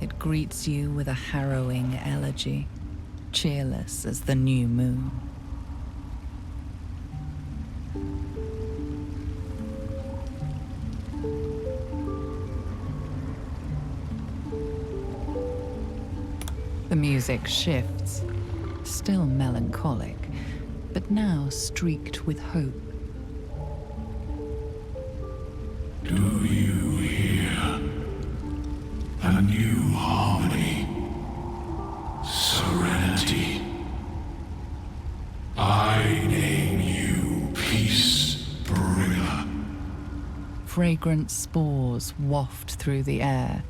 It greets you with a harrowing elegy, cheerless as the new moon. The music shifts, still melancholic, but now streaked with hope. Do you hear a new harmony? Serenity. I name you Peace Bringer. Fragrant spores waft through the air.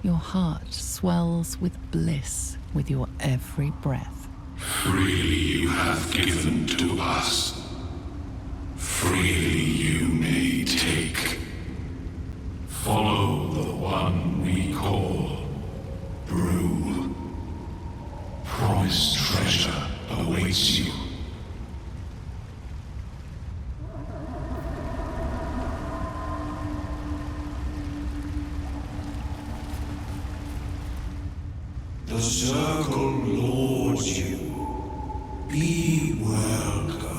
Your heart swells with bliss with your every breath. Freely you have given to us. Freely you may take. Follow the one we call Brew. Promised treasure awaits you. The circle lords you. Be welcome.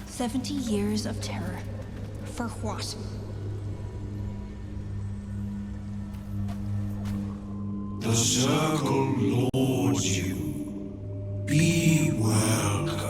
70 years of terror. For what? The circle lords you. Be welcome.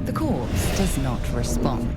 The corpse does not respond.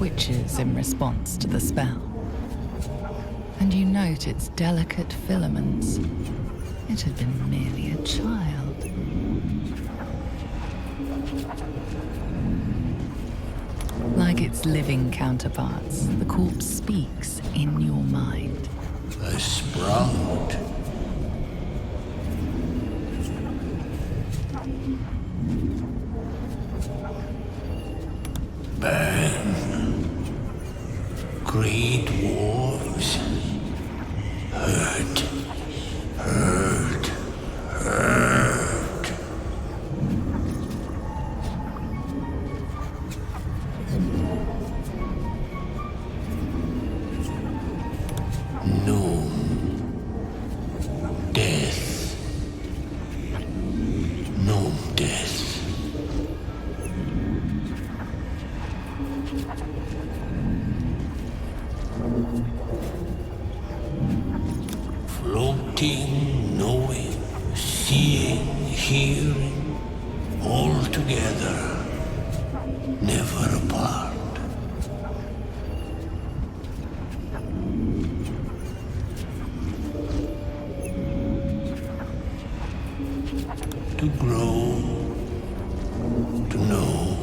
twitches in response to the spell. And you note its delicate filaments. It had been merely a child. Like its living counterparts, the corpse speaks in your mind. A sprout. Burn. Great wolves. Hurt. Hurt. Hurt. No. Death. No death. Floating, knowing, seeing, hearing, all together, never apart. To grow, to know,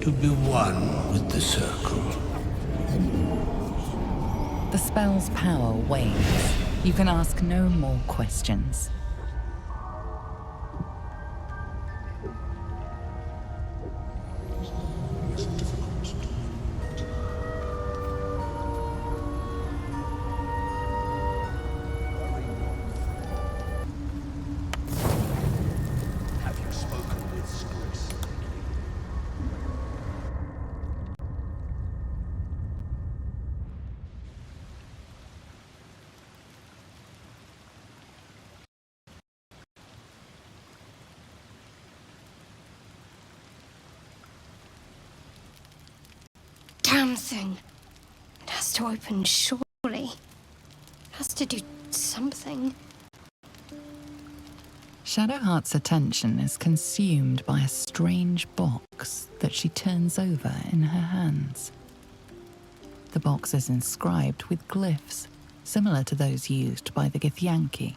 to be one with the circle. The spell's power wanes. You can ask no more questions. Have you spoken with Scriss? Damn thing. It has to open, surely. It has to do something. Shadowheart's attention is consumed by a strange box that she turns over in her hands. The box is inscribed with glyphs, similar to those used by the Githyanki.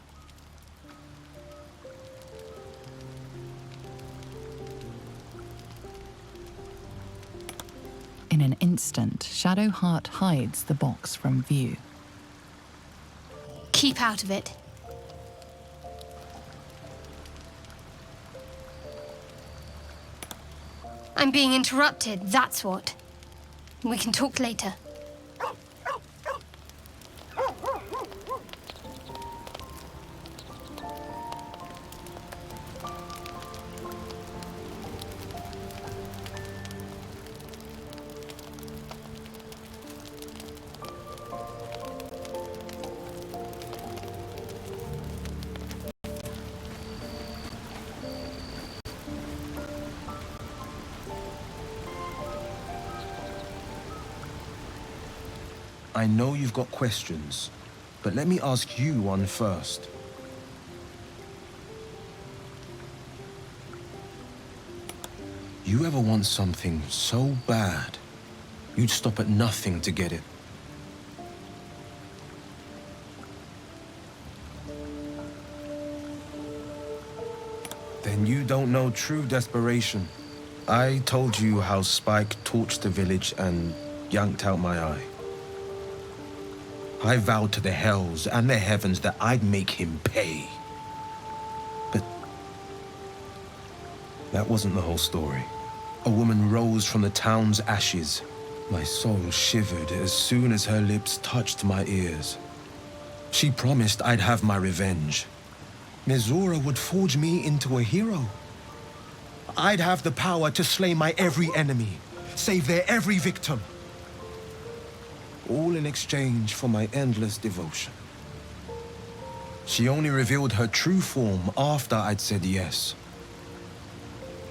In an instant, Shadowheart hides the box from view. Keep out of it. I'm being interrupted, that's what. We can talk later. I know you've got questions, but let me ask you one first. You ever want something so bad, you'd stop at nothing to get it? Then you don't know true desperation. I told you how Spike torched the village and yanked out my eye. I vowed to the hells and the heavens that I'd make him pay. But that wasn't the whole story. A woman rose from the town's ashes. My soul shivered as soon as her lips touched my ears. She promised I'd have my revenge. Mizora would forge me into a hero. I'd have the power to slay my every enemy, save their every victim. All in exchange for my endless devotion. She only revealed her true form after I'd said yes.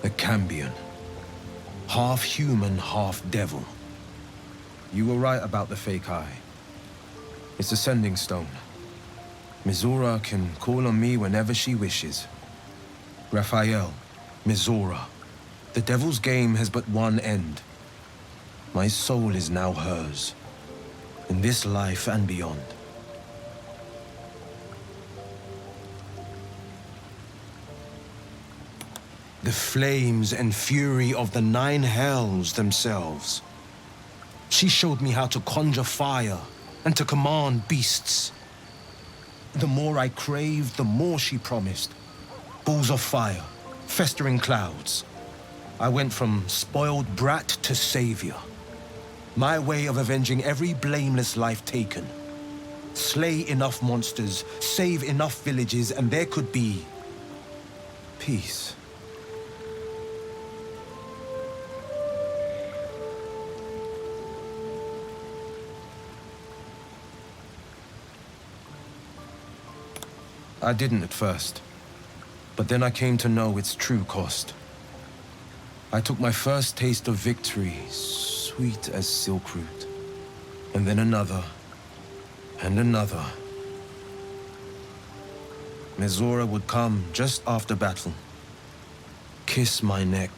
The Cambion. Half human, half devil. You were right about the fake eye. It's a sending stone. Mizora can call on me whenever she wishes. Raphael, Mizora. The devil's game has but one end. My soul is now hers, in this life and beyond. The flames and fury of the 9 hells themselves. She showed me how to conjure fire and to command beasts. The more I craved, the more she promised. Balls of fire, festering clouds. I went from spoiled brat to savior. My way of avenging every blameless life taken. Slay enough monsters, save enough villages, and there could be peace. I didn't at first, but then I came to know its true cost. I took my first taste of victory, sweet as silk root, and then another, and another. Mizora would come just after battle, kiss my neck,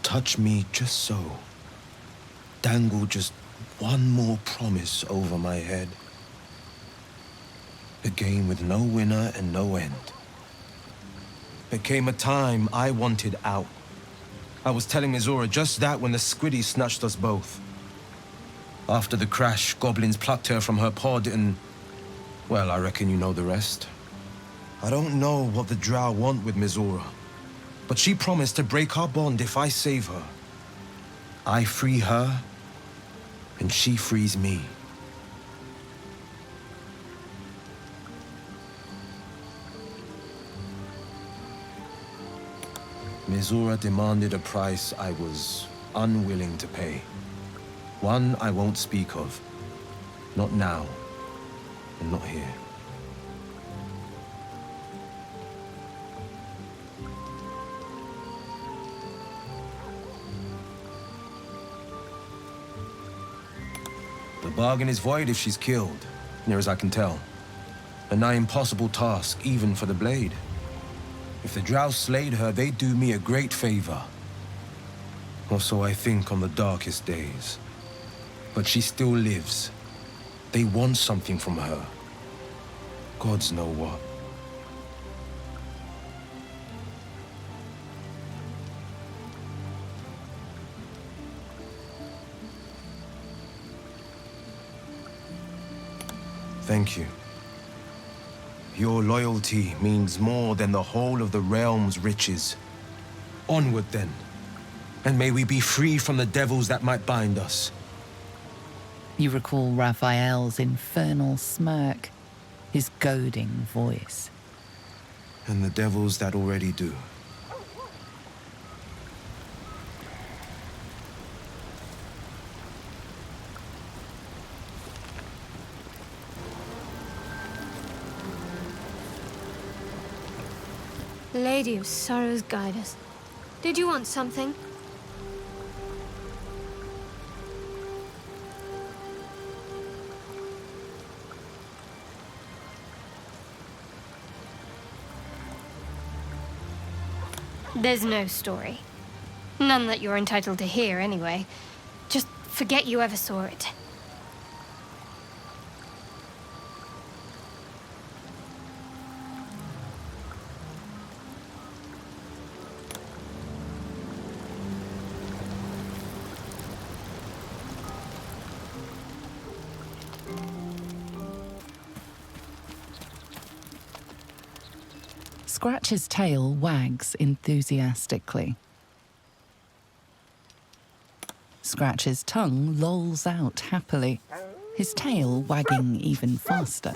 touch me just so, dangle just one more promise over my head. A game with no winner and no end. There came a time I wanted out. I was telling Mizora just that when the squiddies snatched us both. After the crash, goblins plucked her from her pod and... well, I reckon you know the rest. I don't know what the Drow want with Mizora, but she promised to break our bond if I save her. I free her, and she frees me. Mizora demanded a price I was unwilling to pay. One I won't speak of. Not now, and not here. The bargain is void if she's killed, near as I can tell. A nigh impossible task, even for the blade. If the Drow slayed her, they'd do me a great favor. Or so I think on the darkest days. But she still lives. They want something from her. Gods know what. Thank you. Your loyalty means more than the whole of the realm's riches. Onward, then. And may we be free from the devils that might bind us. You recall Raphael's infernal smirk, his goading voice. And the devils that already do. Lady of Sorrows, guide us. Did you want something? There's no story. None that you're entitled to hear, anyway. Just forget you ever saw it. Scratch's tail wags enthusiastically. Scratch's tongue lolls out happily, his tail wagging even faster.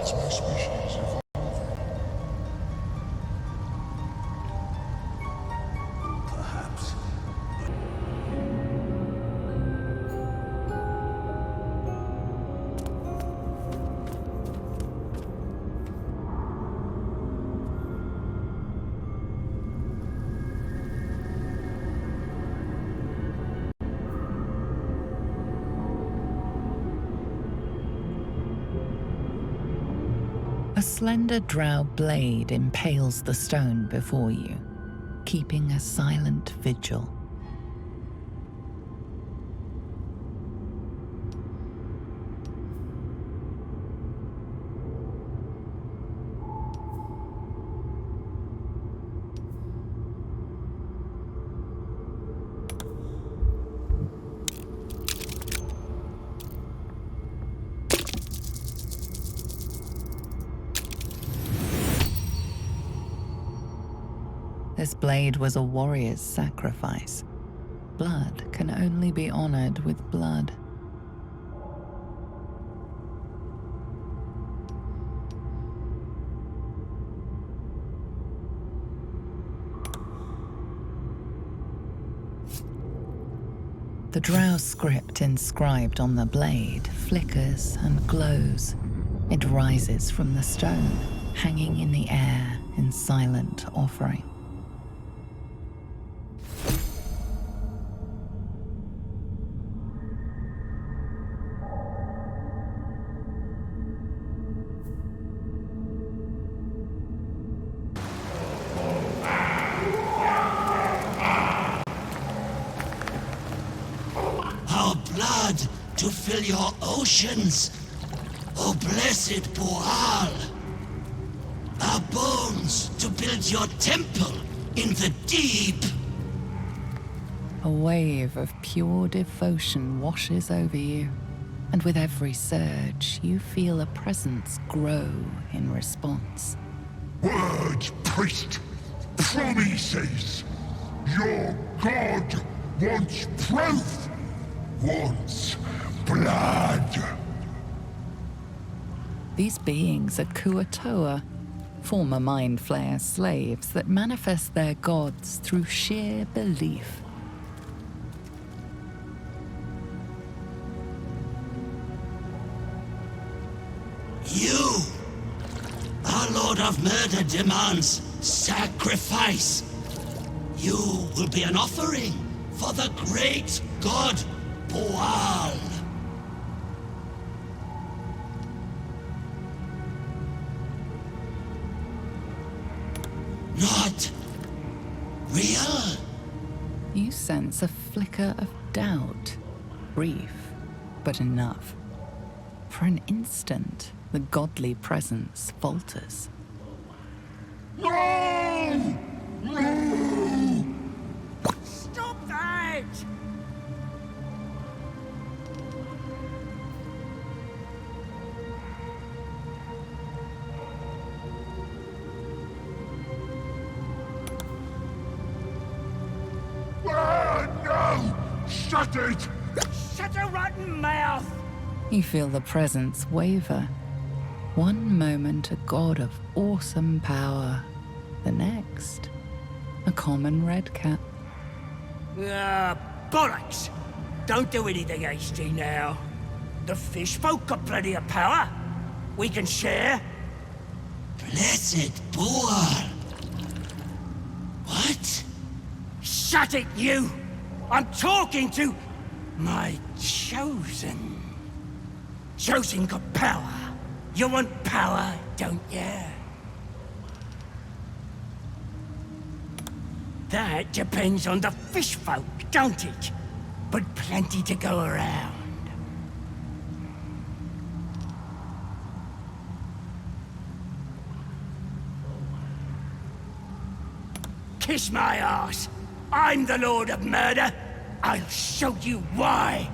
Is my species evolving? Perhaps. A slender drow blade impales the stone before you, keeping a silent vigil. This blade was a warrior's sacrifice. Blood can only be honored with blood. The drow script inscribed on the blade flickers and glows. It rises from the stone, hanging in the air in silent offering. Our blood to fill your oceans, O blessed Boal. Our bones to build your temple in the deep. A wave of pure devotion washes over you, and with every surge, you feel a presence grow in response. Word, priest! Promises! Your god wants proof! Wants blood! These beings are Kuatoa, former Mind Flayer slaves that manifest their gods through sheer belief. You, our Lord of Murder, demands sacrifice. You will be an offering for the great god Boal. Not real? You sense a flicker of doubt. Brief, but enough. For an instant, the godly presence falters. No! No! Stop that! Ah, no! Shut it! Shut your rotten mouth! You feel the presence waver. One moment a god of awesome power, the next, a common redcap. Ah, bollocks! Don't do anything hasty now. The fish folk got plenty of power. We can share. Blessed Boal. What? Shut it, you! I'm talking to my chosen. Chosen got power. You want power, don't you? That depends on the fish folk, don't it? But plenty to go around. Kiss my ass. I'm the Lord of Murder. I'll show you why.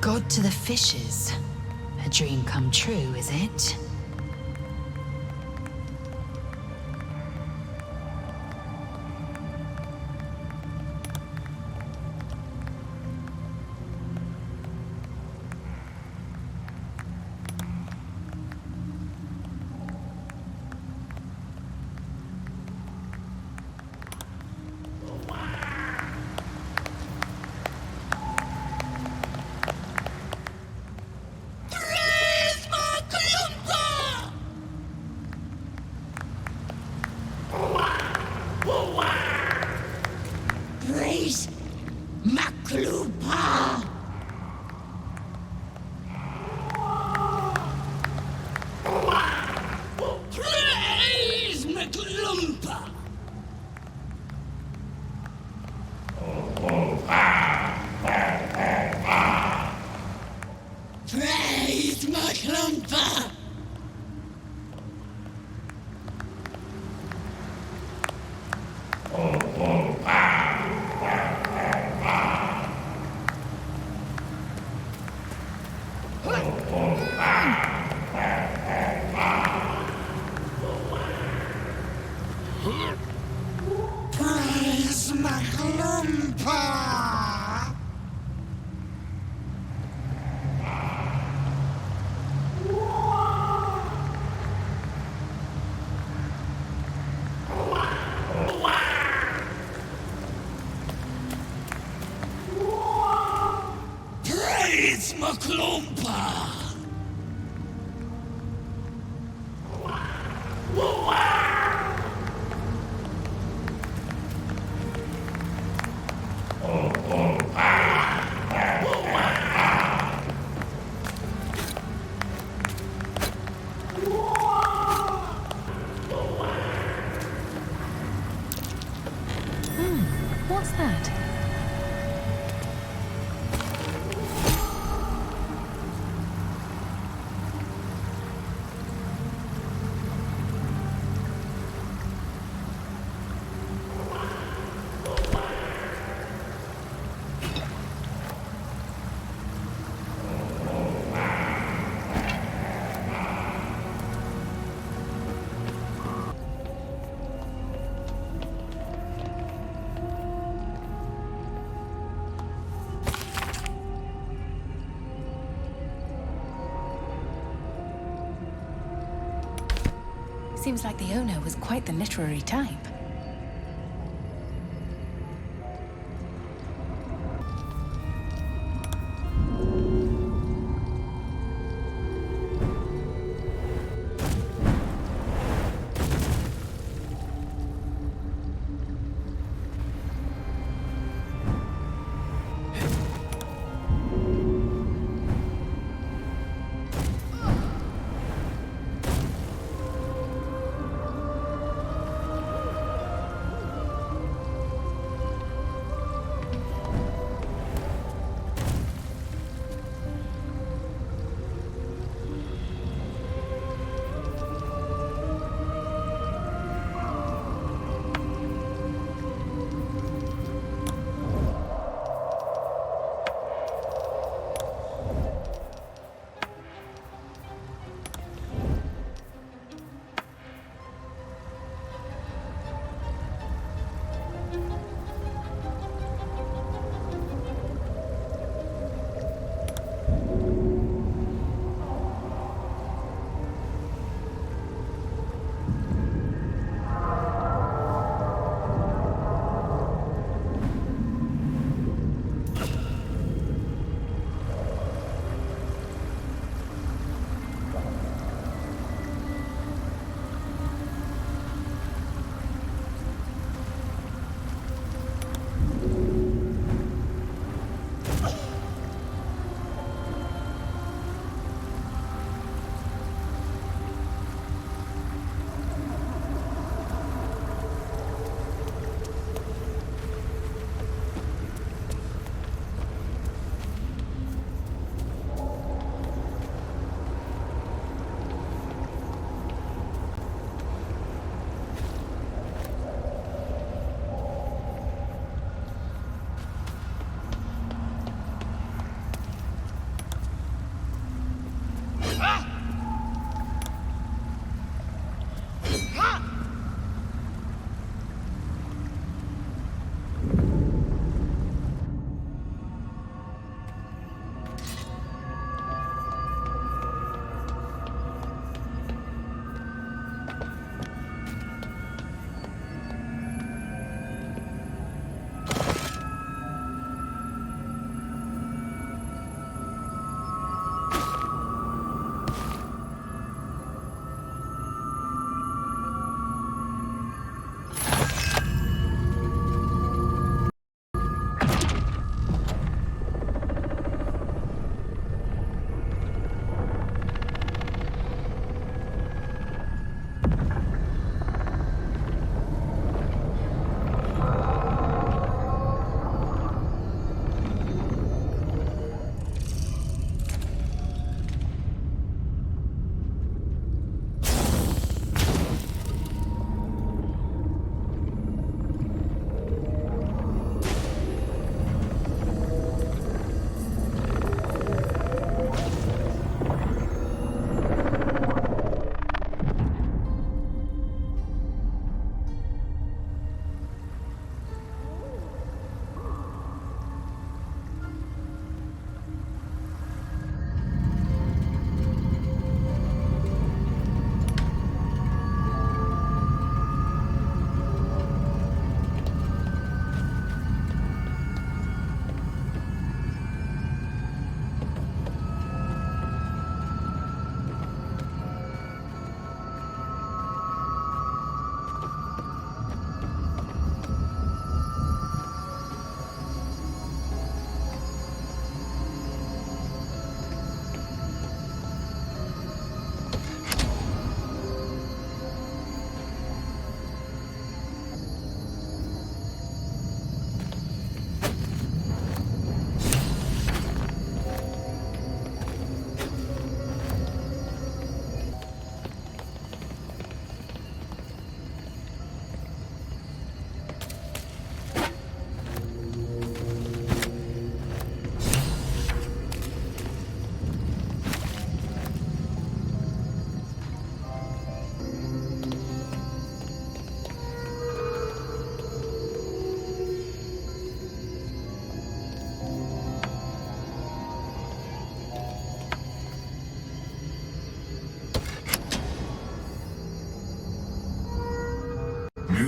God to the fishes. A dream come true, is it? Praise Maklupa! Praise Maklumpa! Praise Maklumpa! Praise Maklumpa! Praise Maklumpa! What's that? Seems like the owner was quite the literary type.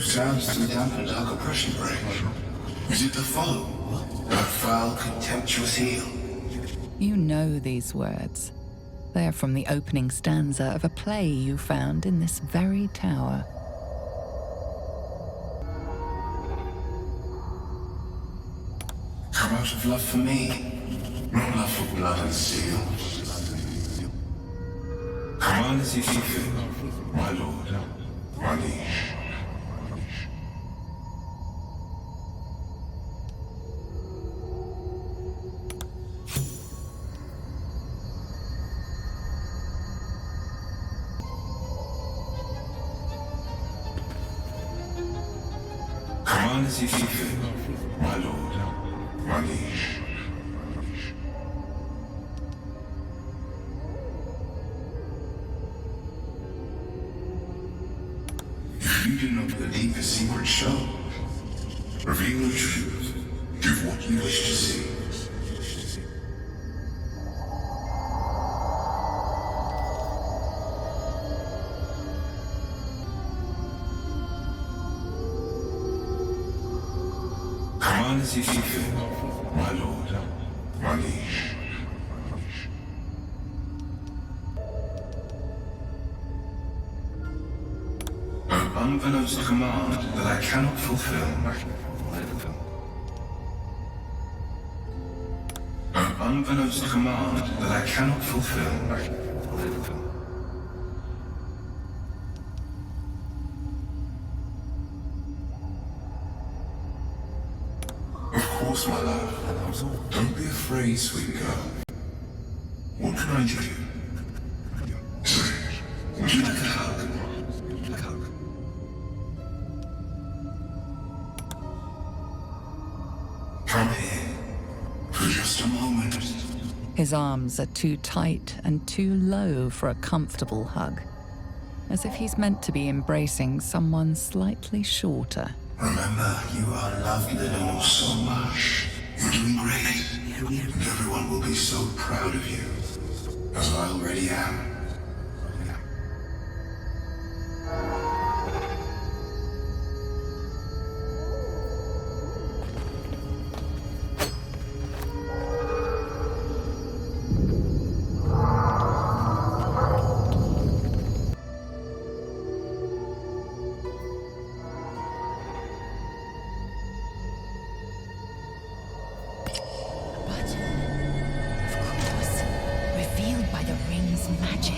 sounds to dampen dark oppression break. Is it the foe? That foul, contemptuous heel? You know these words. They are from the opening stanza of a play you found in this very tower. Come out of love for me, not love for blood and steel. Come on as if you feel, my lord, my liege. Come on as if you feel, my lord, my liege. If you do not believe the secret show, reveal the truth, give what you wish to see. Come on as if you feel, my lord, my liege. An unbeknownst command that I cannot fulfill. An unbeknownst command that I cannot fulfill. Of course, my love. Don't be afraid, sweet girl. What can I do? Say, would you like a hug? A hug. Come here, for just a moment. His arms are too tight and too low for a comfortable hug, as if he's meant to be embracing someone slightly shorter. Remember, you are loved, Little, so much. You're doing great, and everyone will be so proud of you, as I already am. Revealed by the ring's magic.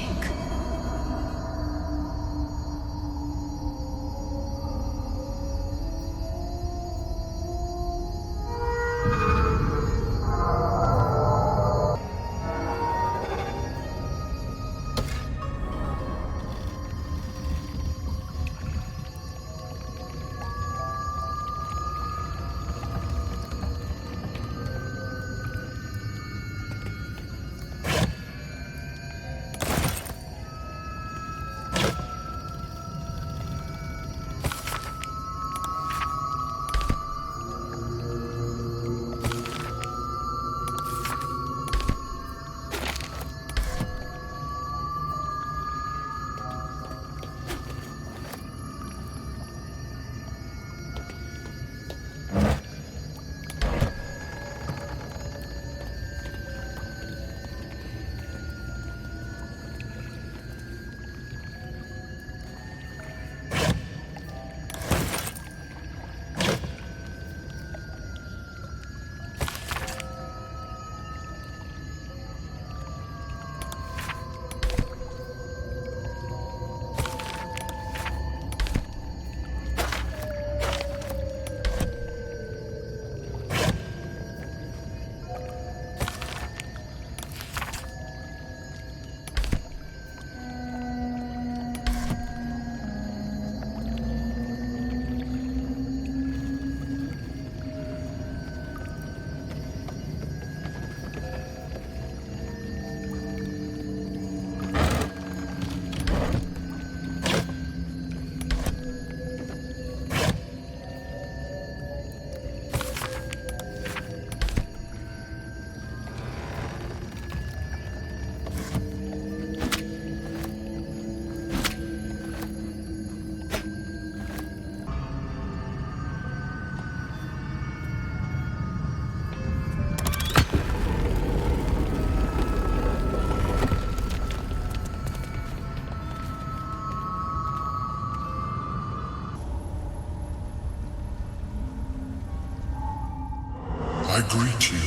I greet you,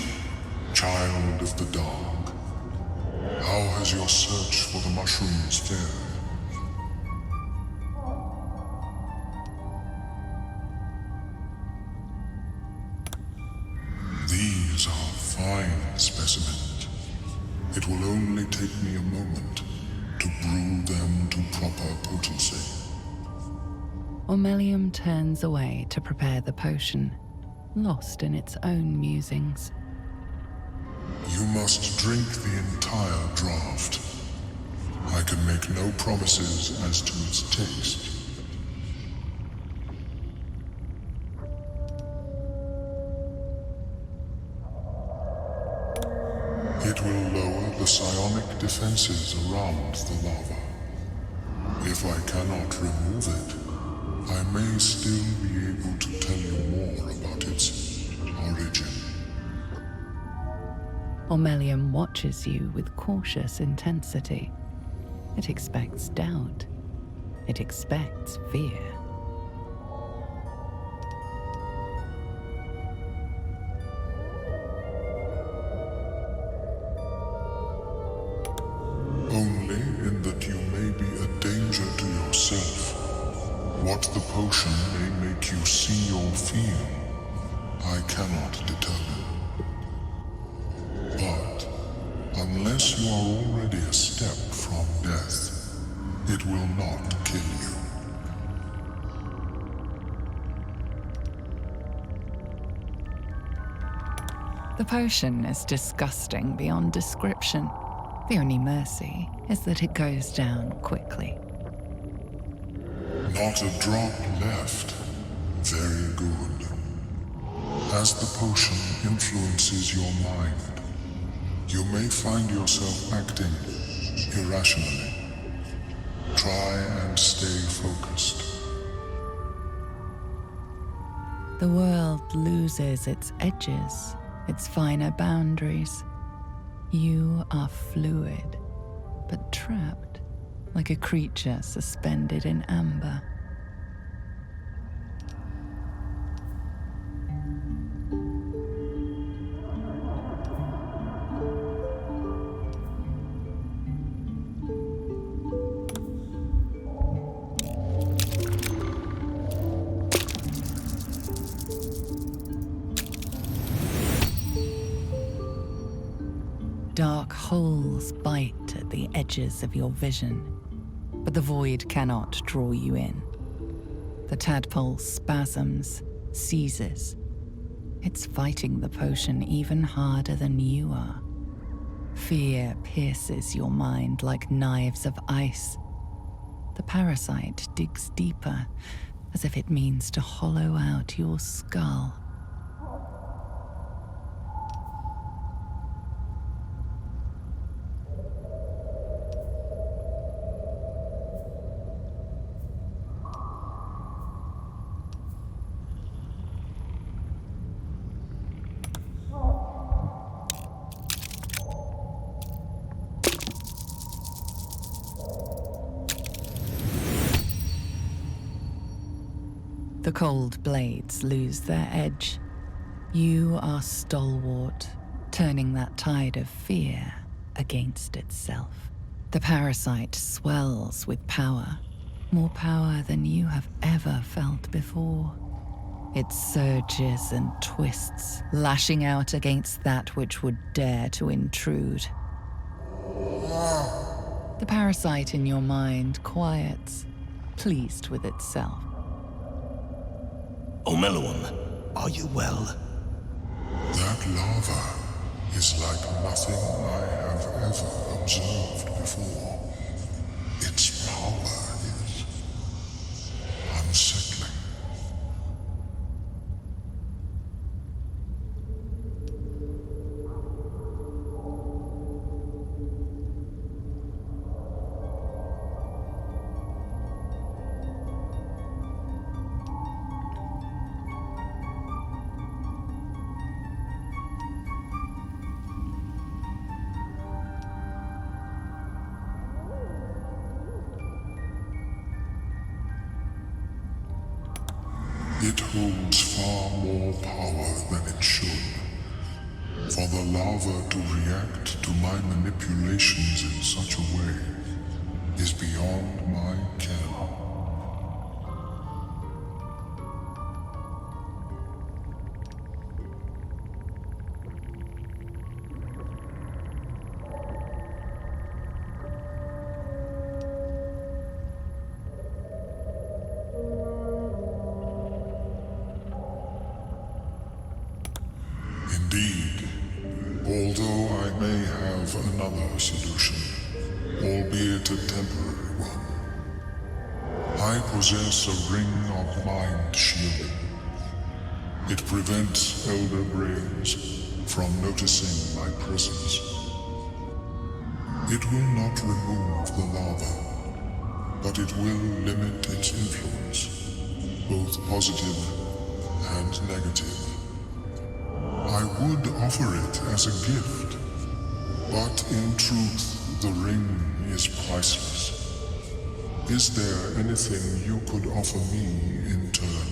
child of the dark. How has your search for the mushrooms fared? These are fine specimens. It will only take me a moment to brew them to proper potency. Ormelium turns away to prepare the potion, lost in its own musings. You must drink the entire draught. I can make no promises as to its taste. It will lower the psionic defenses around the lava. If I cannot remove it, I may still be able to tell you more about its origin. Ormelium watches you with cautious intensity. It expects doubt. It expects fear. Only in that you may be a danger to yourself. What the potion may make you see or feel, I cannot determine. But unless you are already a step from death, it will not kill you. The potion is disgusting beyond description. The only mercy is that it goes down quickly. Not a drop left. Very good. As the potion influences your mind, you may find yourself acting irrationally. Try and stay focused. The world loses its edges, its finer boundaries. You are fluid, but trapped, like a creature suspended in amber. Dark holes bite at the edges of your vision, but the void cannot draw you in. The tadpole spasms, seizes. It's fighting the potion even harder than you are. Fear pierces your mind like knives of ice. The parasite digs deeper, as if it means to hollow out your skull. The cold blades lose their edge. You are stalwart, turning that tide of fear against itself. The parasite swells with power, more power than you have ever felt before. It surges and twists, lashing out against that which would dare to intrude. The parasite in your mind quiets, pleased with itself. Ormelium, are you well? That lava is like nothing I have ever observed before. Its power is unsettling. It holds far more power than it should. For the lava to react to my manipulations in such a way is beyond my ken. Indeed, although I may have another solution, albeit a temporary one. I possess a ring of mind shielding. It prevents elder brains from noticing my presence. It will not remove the lava, but it will limit its influence, both positive and negative. I would offer it as a gift, but in truth, the ring is priceless. Is there anything you could offer me in turn?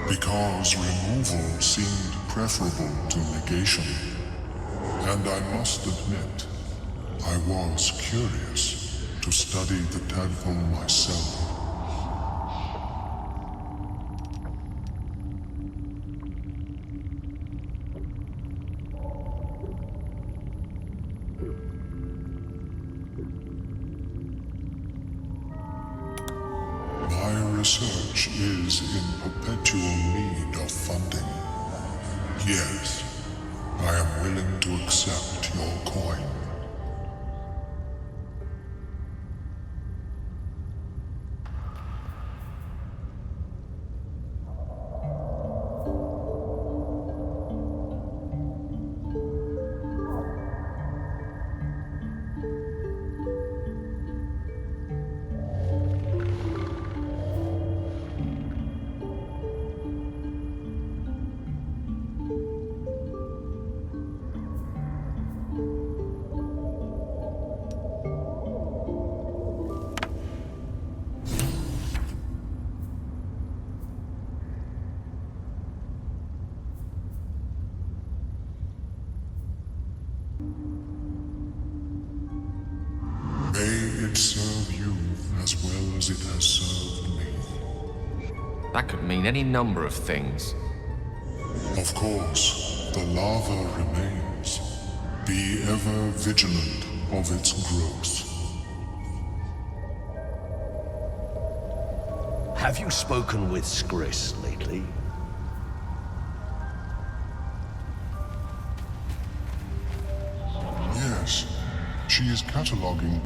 Because removal seemed preferable to negation, and I must admit, I was curious to study the tadpole myself. My research is in perpetual need of funding. Yes, I am willing to accept your coin. May it serve you as well as it has served me. That could mean any number of things. Of course, the lava remains. Be ever vigilant of its growth. Have you spoken with Skris lately? Yes, she is cataloging.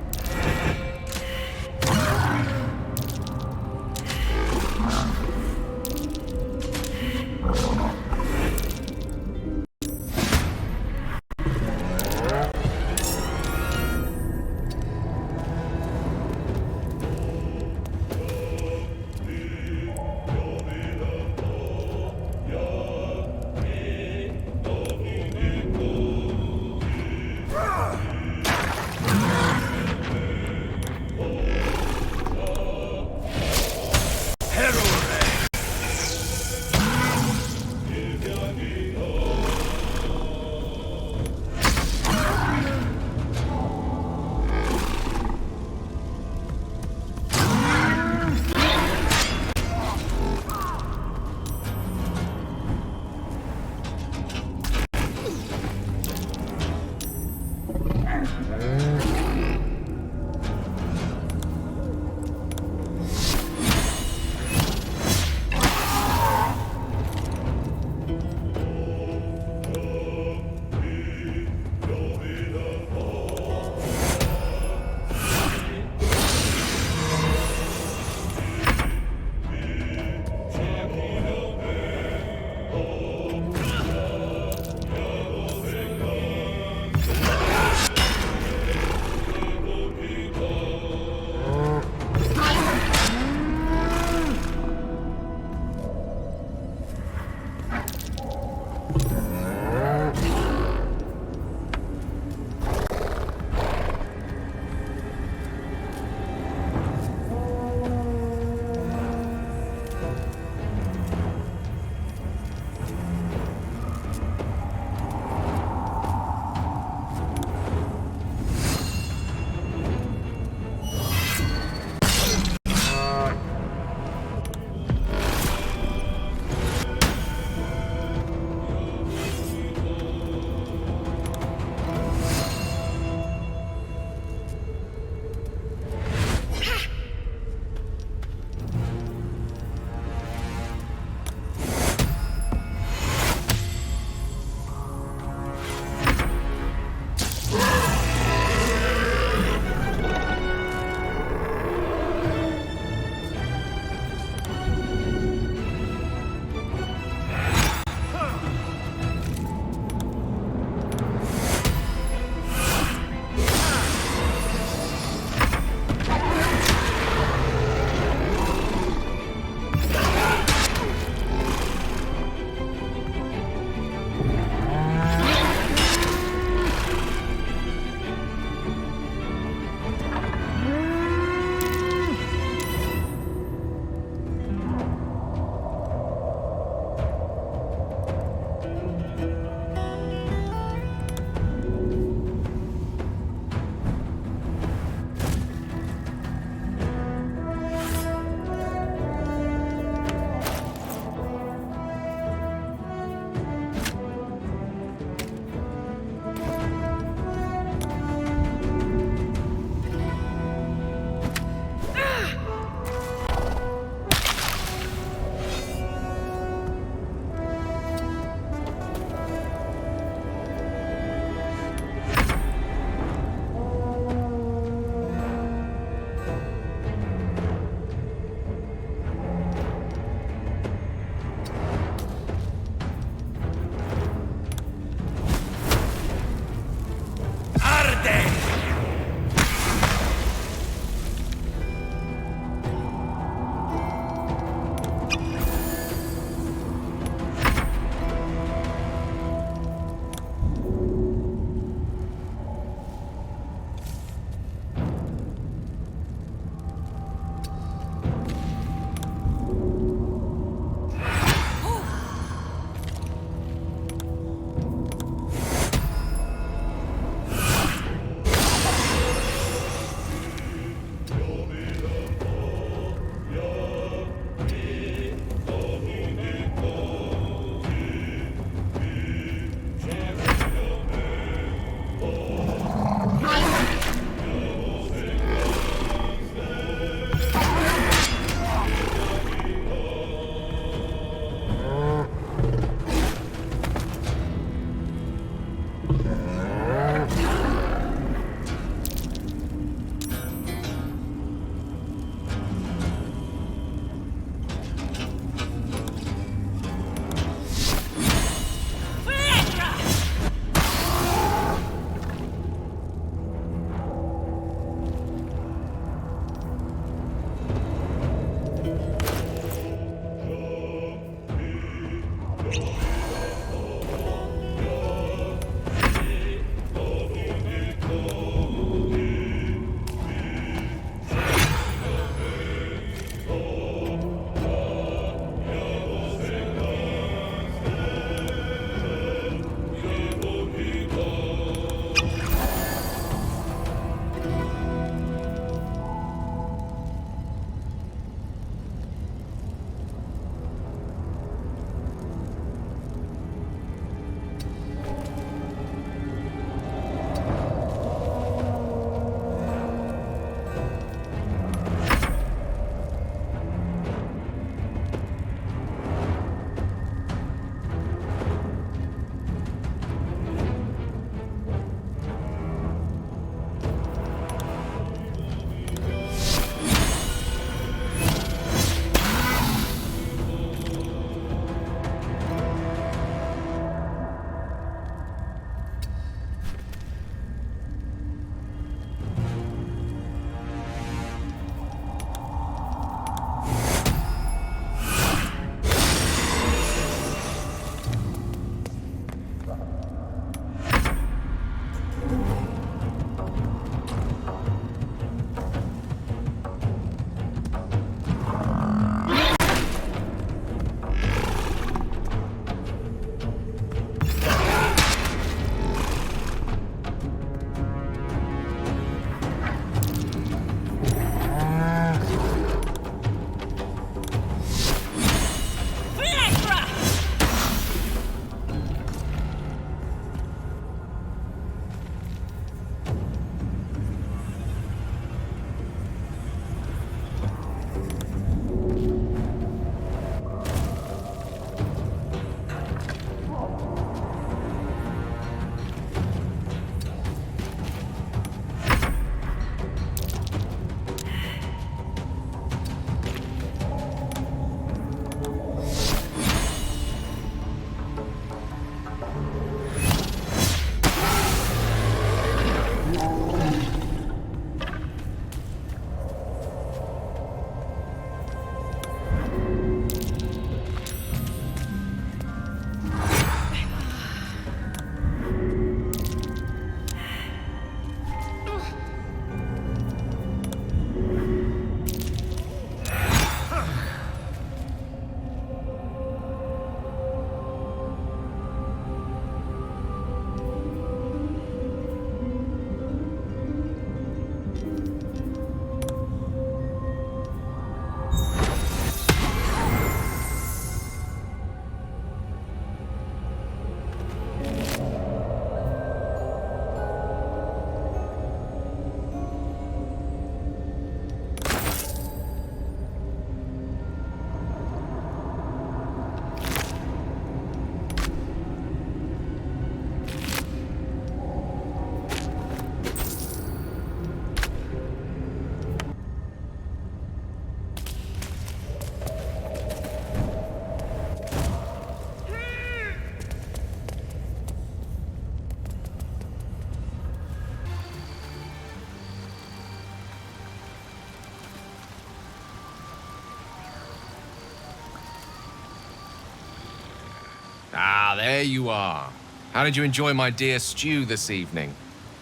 there you are. How did you enjoy my dear stew this evening?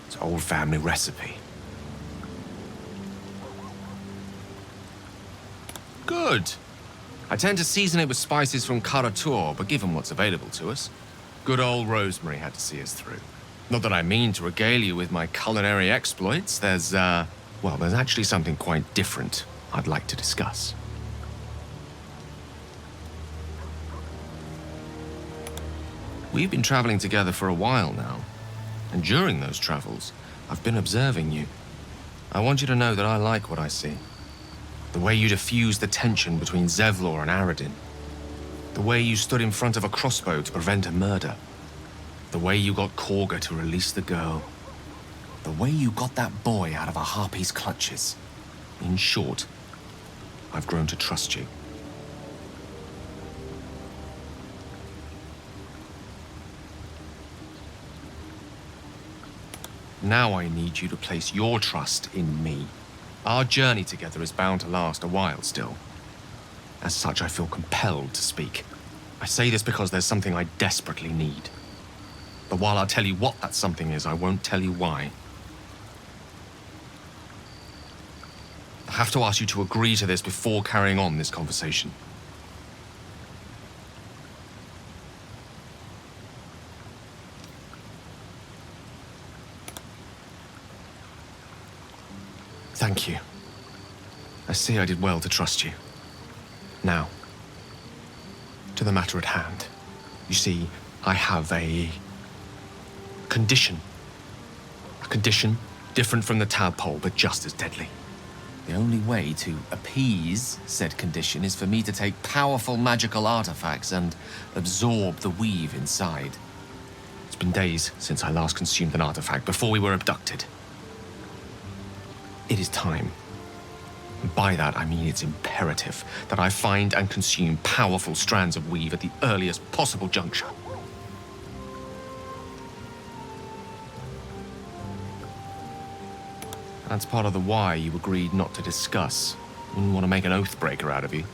It's an old family recipe. Good. I tend to season it with spices from Karator, but given what's available to us, good old rosemary had to see us through. Not that I mean to regale you with my culinary exploits. There's actually something quite different I'd like to discuss. We've been traveling together for a while now, and during those travels, I've been observing you. I want you to know that I like what I see. The way you diffused the tension between Zevlor and Aradin. The way you stood in front of a crossbow to prevent a murder. The way you got Korga to release the girl. The way you got that boy out of a harpy's clutches. In short, I've grown to trust you. Now I need you to place your trust in me. Our journey together is bound to last a while still. As such, I feel compelled to speak. I say this because there's something I desperately need. But while I'll tell you what that something is, I won't tell you why. I have to ask you to agree to this before carrying on this conversation. Thank you. I see I did well to trust you. Now, to the matter at hand. You see, I have a condition. A condition different from the tadpole, but just as deadly. The only way to appease said condition is for me to take powerful magical artifacts and absorb the weave inside. It's been days since I last consumed an artifact, before we were abducted. It is time. And by that, I mean it's imperative that I find and consume powerful strands of weave at the earliest possible juncture. That's part of the why you agreed not to discuss. Wouldn't want to make an oathbreaker out of you.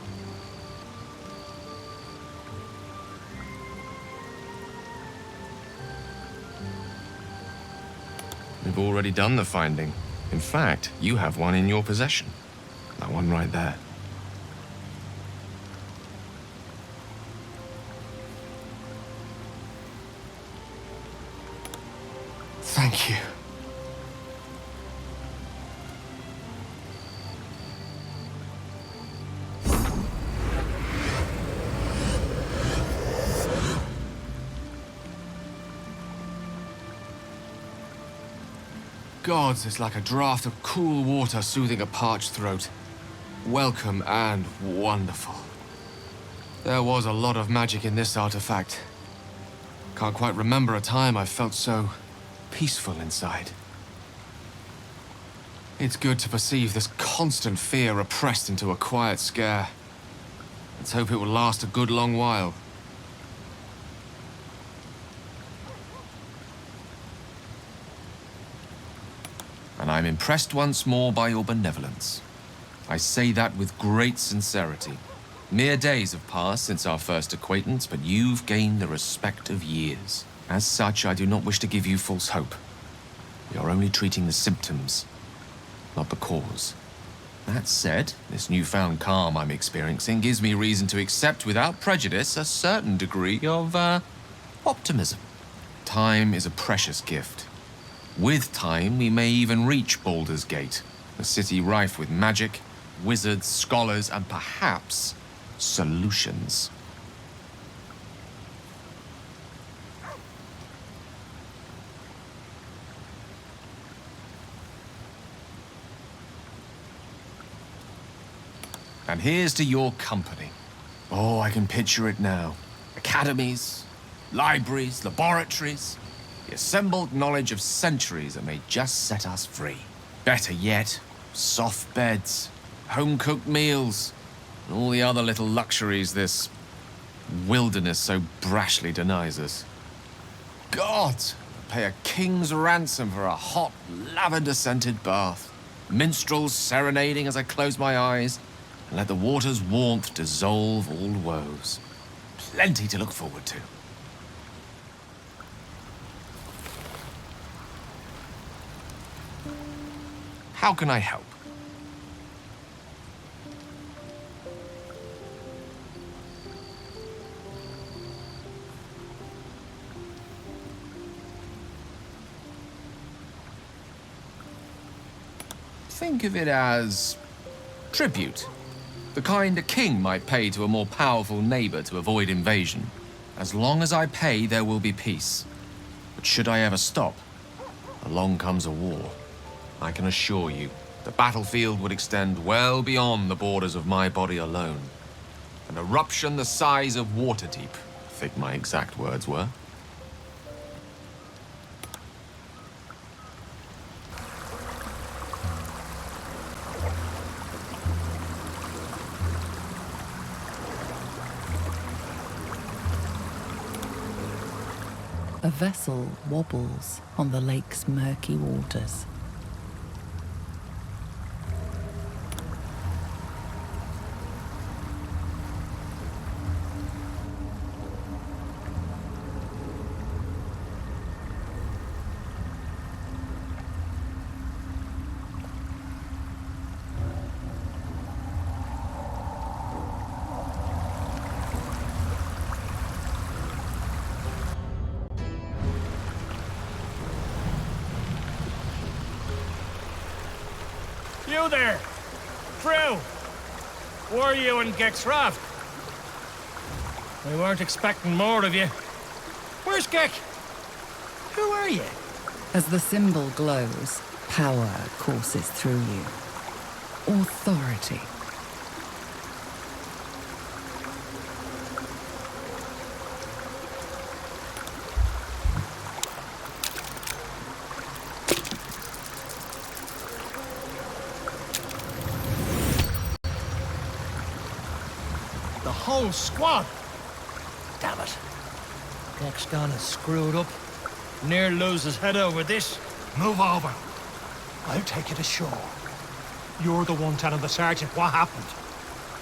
We've already done the finding. In fact, you have one in your possession. That one right there. Thank you. Gods, it's like a draught of cool water soothing a parched throat. Welcome and wonderful. There was a lot of magic in this artifact. Can't quite remember a time I felt so peaceful inside. It's good to perceive this constant fear repressed into a quiet scare. Let's hope it will last a good long while. And I'm impressed once more by your benevolence. I say that with great sincerity. Mere days have passed since our first acquaintance, but you've gained the respect of years. As such, I do not wish to give you false hope. We are only treating the symptoms, not the cause. That said, this newfound calm I'm experiencing gives me reason to accept without prejudice a certain degree of, optimism. Time is a precious gift. With time, we may even reach Baldur's Gate, a city rife with magic, wizards, scholars, and perhaps solutions. And here's to your company. Oh, I can picture it now. Academies, libraries, laboratories. The assembled knowledge of centuries that may just set us free. Better yet, soft beds, home-cooked meals, and all the other little luxuries this wilderness so brashly denies us. God, pay a king's ransom for a hot, lavender-scented bath. Minstrels serenading as I close my eyes, and let the water's warmth dissolve all woes. Plenty to look forward to. How can I help? Think of it as tribute. The kind a king might pay to a more powerful neighbor to avoid invasion. As long as I pay, there will be peace. But should I ever stop, along comes a war. I can assure you, the battlefield would extend well beyond the borders of my body alone. An eruption the size of Waterdeep, I think my exact words were. A vessel wobbles on the lake's murky waters. You there! Drow! Were you in Gek's raft? We weren't expecting more of you. Where's Gek? Who are you? As the symbol glows, power courses through you. Authority. Whole squad. Damn it. Gek's gone and screwed up. Near lose his head over this. Move over. I'll take you to shore. You're the one telling the sergeant what happened.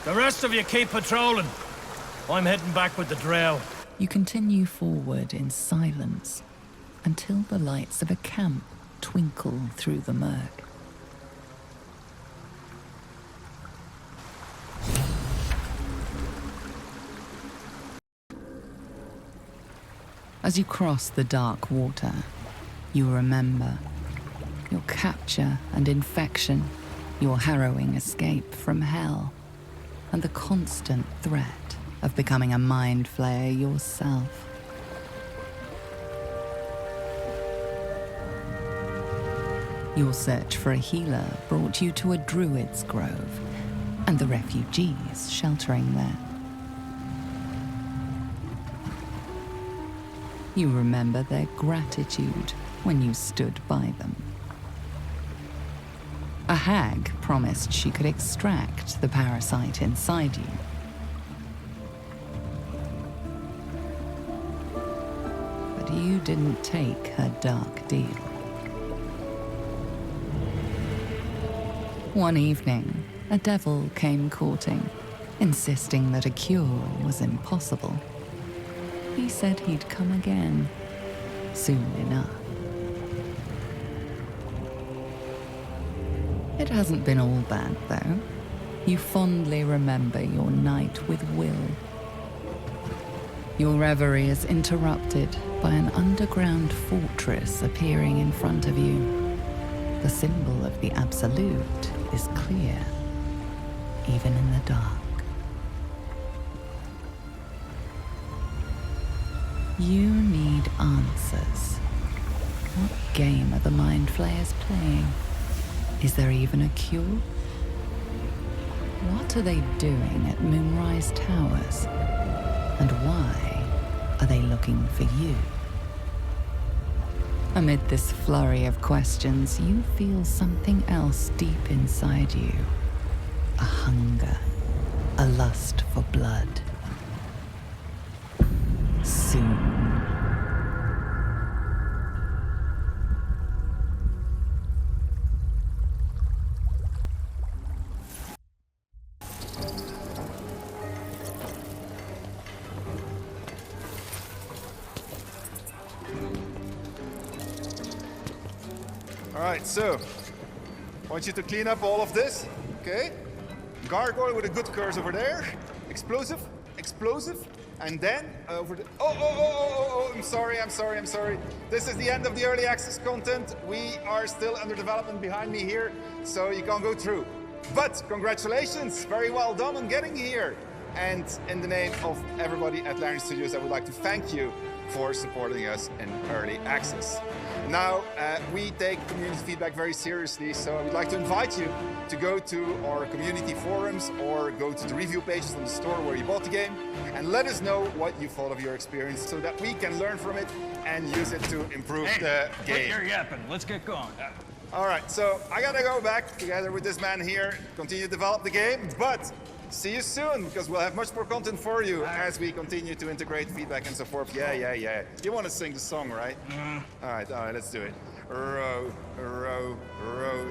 The rest of you keep patrolling. I'm heading back with the Drow. You continue forward in silence until the lights of a camp twinkle through the murk. As you cross the dark water, you remember your capture and infection, your harrowing escape from hell, and the constant threat of becoming a mind flayer yourself. Your search for a healer brought you to a druid's grove, and the refugees sheltering there. You remember their gratitude when you stood by them. A hag promised she could extract the parasite inside you. But you didn't take her dark deal. One evening, a devil came courting, insisting that a cure was impossible. He said he'd come again, soon enough. It hasn't been all bad, though. You fondly remember your night with Wyll. Your reverie is interrupted by an underground fortress appearing in front of you. The symbol of the Absolute is clear, even in the dark. You need answers. What game are the Mind Flayers playing? Is there even a cure? What are they doing at Moonrise Towers? And why are they looking for you? Amid this flurry of questions, you feel something else deep inside you. A hunger, a lust for blood. Soon. All right, so want you to clean up all of this. Okay? Gargoyle with a good curse over there. Explosive, explosive. And then over the... Oh, I'm sorry. This is the end of the early access content. We are still under development behind me here, so you can't go through. But congratulations, very well done on getting here. And in the name of everybody at Larian Studios, I would like to thank you for supporting us in early access. Now, we take community feedback very seriously, so I would like to invite you to go to our community forums or go to the review pages on the store where you bought the game and let us know what you thought of your experience so that we can learn from it and use it to improve the game. Quit your yapping. Let's get going. All right, so I gotta go back together with this man here, continue to develop the game, but see you soon, because we'll have much more content for you as we continue to integrate feedback and so forth. Yeah. You want to sing the song, right? All right, let's do it. Row, row, row